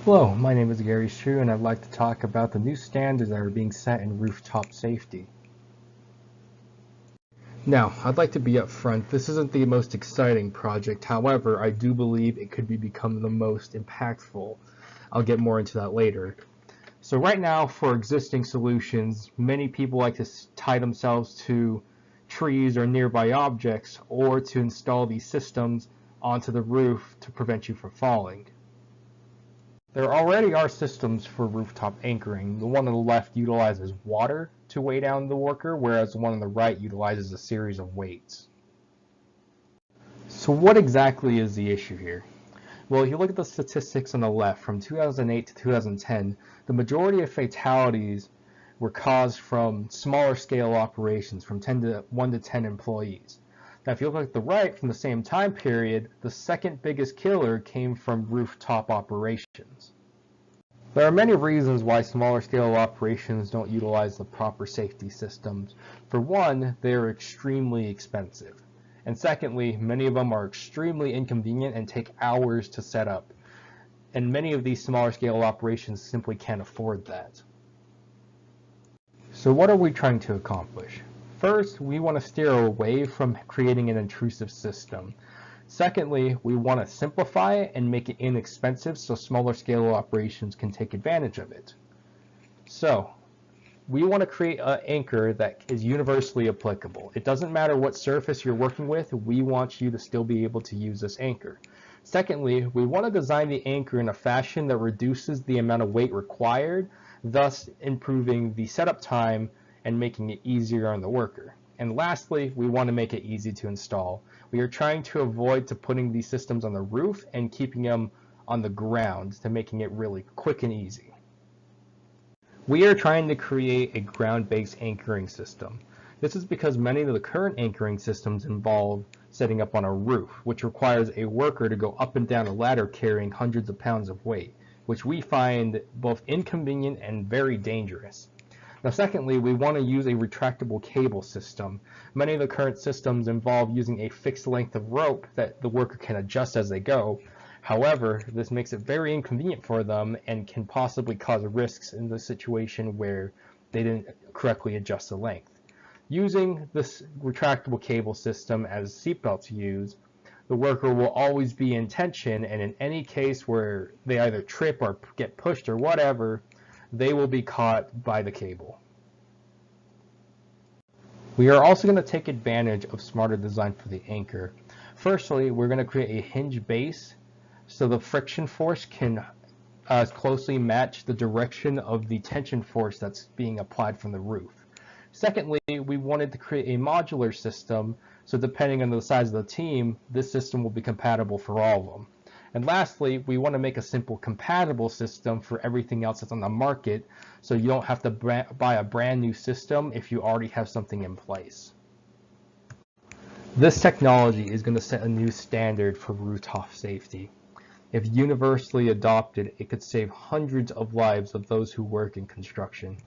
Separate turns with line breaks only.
Hello, my name is Gary Shu, and I'd like to talk about the new standards that are being set in rooftop safety. Now, I'd like to be upfront. This isn't the most exciting project. However, I do believe it could become the most impactful. I'll get more into that later. So right now, for existing solutions, many people like to tie themselves to trees or nearby objects, or to install these systems onto the roof to prevent you from falling. There already are systems for rooftop anchoring. The one on the left utilizes water to weigh down the worker, whereas the one on the right utilizes a series of weights. So what exactly is the issue here? Well, if you look at the statistics on the left, from 2008 to 2010, the majority of fatalities were caused from smaller scale operations, from 1 to 10 employees. Now, if you look at the right, from the same time period, the second biggest killer came from rooftop operations. There are many reasons why smaller scale operations don't utilize the proper safety systems. For one, they are extremely expensive. And secondly, many of them are extremely inconvenient and take hours to set up. And many of these smaller scale operations simply can't afford that. So what are we trying to accomplish? First, we want to steer away from creating an intrusive system. Secondly, we want to simplify it and make it inexpensive so smaller scale operations can take advantage of it. So, we want to create an anchor that is universally applicable. It doesn't matter what surface you're working with, we want you to still be able to use this anchor. Secondly, we want to design the anchor in a fashion that reduces the amount of weight required, thus improving the setup time and making it easier on the worker. And lastly, we want to make it easy to install. We are trying to avoid putting these systems on the roof and keeping them on the ground to making it really quick and easy. We are trying to create a ground-based anchoring system. This is because many of the current anchoring systems involve setting up on a roof, which requires a worker to go up and down a ladder carrying hundreds of pounds of weight, which we find both inconvenient and very dangerous. Now, secondly, we want to use a retractable cable system. Many of the current systems involve using a fixed length of rope that the worker can adjust as they go. However, this makes it very inconvenient for them and can possibly cause risks in the situation where they didn't correctly adjust the length. Using this retractable cable system as seatbelts use, the worker will always be in tension, and in any case where they either trip or get pushed or whatever, they will be caught by the cable. We are also going to take advantage of smarter design for the anchor. Firstly, we're going to create a hinge base so the friction force can closely match the direction of the tension force that's being applied from the roof. Secondly, we wanted to create a modular system, so depending on the size of the team, this system will be compatible for all of them. And lastly, we want to make a simple compatible system for everything else that's on the market, so you don't have to buy a brand new system if you already have something in place. This technology is going to set a new standard for rooftop safety. If universally adopted, it could save hundreds of lives of those who work in construction.